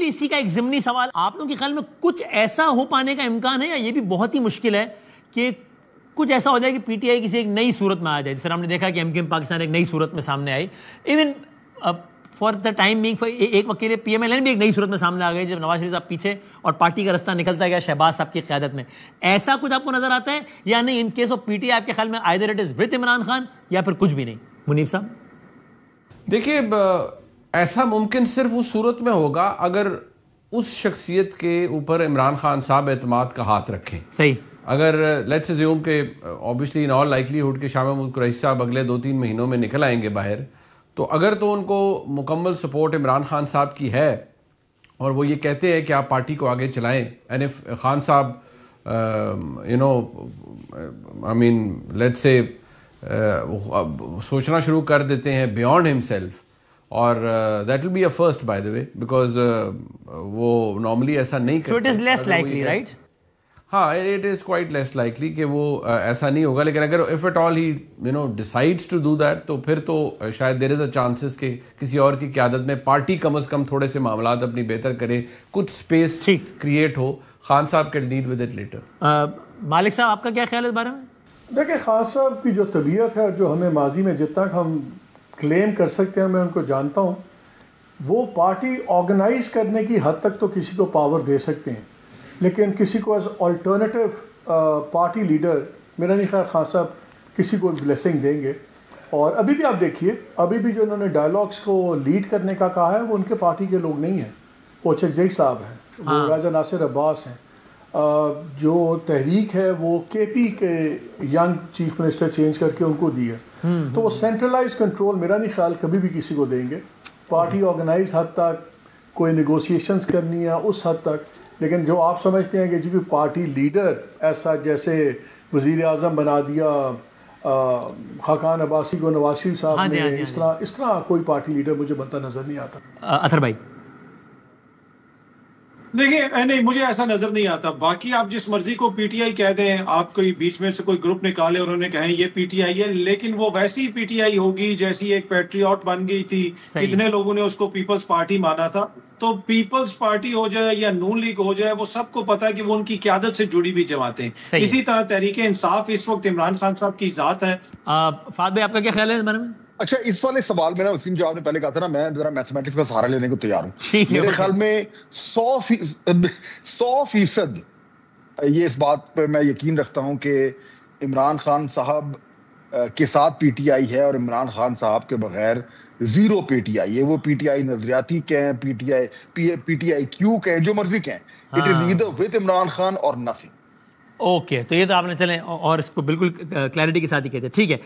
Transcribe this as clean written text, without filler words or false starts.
Actually اسی کا ایک ضمنی سوال، آپ لوگوں کے خیال میں کچھ ایسا ہو پانے کا امکان ہے یا یہ بھی بہت ہی مشکل ہے کہ کچھ ایسا ہو جائے کہ پی ٹی آئی کسی ایک نئی صورت میں آ جائے، جس طرح ہم نے دیکھا کہ ایم کیو ایم پاکستان ایک نئی صورت میں سامنے آئی، even for the time being ایک وقت کے لیے پی ایم ایل این بھی ایک نئی صورت میں سامنے آ گئی جب نواز شریف صاحب پیچھے اور پارٹی کا رستہ نکلتا گیا شہباز صاحب کی قیادت میں. ایسا کچھ آپ کو نظر آتا ہے یا نہیں؟ In case of P T I آپ کے خیال میں either it is with Imran Khan یا پھر کچھ بھی نہیں؟ منیب صاحب دیکھیے، ایسا ممکن صرف اس صورت میں ہوگا اگر اس شخصیت کے اوپر عمران خان صاحب اعتماد کا ہاتھ رکھیں. صحیح. اگر لیٹس اسیوم کہ اوبیسلی ان آل لائکلیہڈ کہ شاہ محمود قریشی صاحب اگلے 2-3 مہینوں میں نکل آئیں گے باہر، تو اگر تو ان کو مکمل سپورٹ عمران خان صاحب کی ہے اور وہ یہ کہتے ہیں کہ آپ پارٹی کو آگے چلائیں، اینڈ اف خان صاحب آئی مین لیٹس سے سوچنا شروع کر دیتے ہیں بیونڈ ہم سیلف، اور that will be a first by the way, because وہ نارملی ایسا نہیں کرتے. So it is less likely, right? ہاں، it is quite less likely کہ وہ ایسا نہیں ہوگا، لیکن اگر if at all he decides to do that تو پھر تو شاید دیر از اے چانسز کہ کسی اور کی قیادت میں پارٹی کم از کم تھوڑے سے معاملات اپنی بہتر کرے، کچھ اسپیس کریٹ ہو. خان صاحب can deal with it later. Malik صاحب آپ کا کیا خیال ہے اس بارے میں؟ دیکھیں، خان صاحب کی جو طبیعت ہے، جو ہمیں ماضی میں جتنا ہم کلیم کر سکتے ہیں، میں ان کو جانتا ہوں، وہ پارٹی آرگنائز کرنے کی حد تک تو کسی کو پاور دے سکتے ہیں، لیکن کسی کو ایز آلٹرنیٹیو پارٹی لیڈر میرا نہیں خیال خان صاحب کسی کو بلیسنگ دیں گے. اور ابھی بھی آپ دیکھیے، ابھی بھی جو انہوں نے ڈائلاگس کو لیڈ کرنے کا کہا ہے وہ ان کے پارٹی کے لوگ نہیں ہیں، وہ چکزئی صاحب ہیں، وہ راجہ ناصر عباس ہیں. جو تحریک ہے وہ کے پی کے ینگ چیف منسٹر چینج کر کے ان کو دی ہے، تو وہ سینٹرلائز کنٹرول میرا نہیں خیال کبھی بھی کسی کو دیں گے. پارٹی آرگنائز حد تک کوئی نیگوسیشنز کرنی ہے اس حد تک، لیکن جو آپ سمجھتے ہیں کہ جی کوئی پارٹی لیڈر ایسا جیسے وزیر اعظم بنا دیا خاقان عباسی کو نواز شریف صاحب نے، اس طرح کوئی پارٹی لیڈر مجھے بنتا نظر نہیں آتا. اطہر بھائی دیکھیے، نہیں مجھے ایسا نظر نہیں آتا. باقی آپ جس مرضی کو پی ٹی آئی کہہ دیں، آپ کوئی بیچ میں سے کوئی گروپ نکالے اور انہیں کہیں یہ پی ٹی آئی ہے، لیکن وہ ویسی پی ٹی آئی ہوگی جیسی ایک پیٹریوٹ بن گئی تھی. اتنے لوگوں نے اس کو پیپلز پارٹی مانا تھا. تو پیپلز پارٹی ہو جائے یا نون لیگ ہو جائے، وہ سب کو پتا ہے کہ وہ ان کی قیادت سے جڑی ہوئی جماعتیں. اسی طرح تحریک انصاف اس وقت عمران خان صاحب کی ذات ہے. فہد بھائی آپ کا کیا خیال ہے اس بارے میں؟ اچھا، اس والے سوال میں نا وسیم جو آپ نے پہلے کہا تھا نا، میں ذرا میتھمیٹکس کا سہارا لینے کو تیار ہوں. میرے خیال میں 100% یہ اس بات پہ میں یقین رکھتا ہوں کہ عمران خان صاحب کے ساتھ پی ٹی آئی ہے اور عمران خان صاحب کے بغیر زیرو پی ٹی آئی ہے. وہ پی ٹی آئی نظریاتی کہیں، پی ٹی آئی کیو کہیں، جو مرضی کہیں، it is either with Imran Khan اور نتھنگ. اوکے، تو یہ تو آپ نے چلیں اور اس کو بالکل کلیئرٹی کے ساتھ ہی کہتے ہیں. ٹھیک ہے.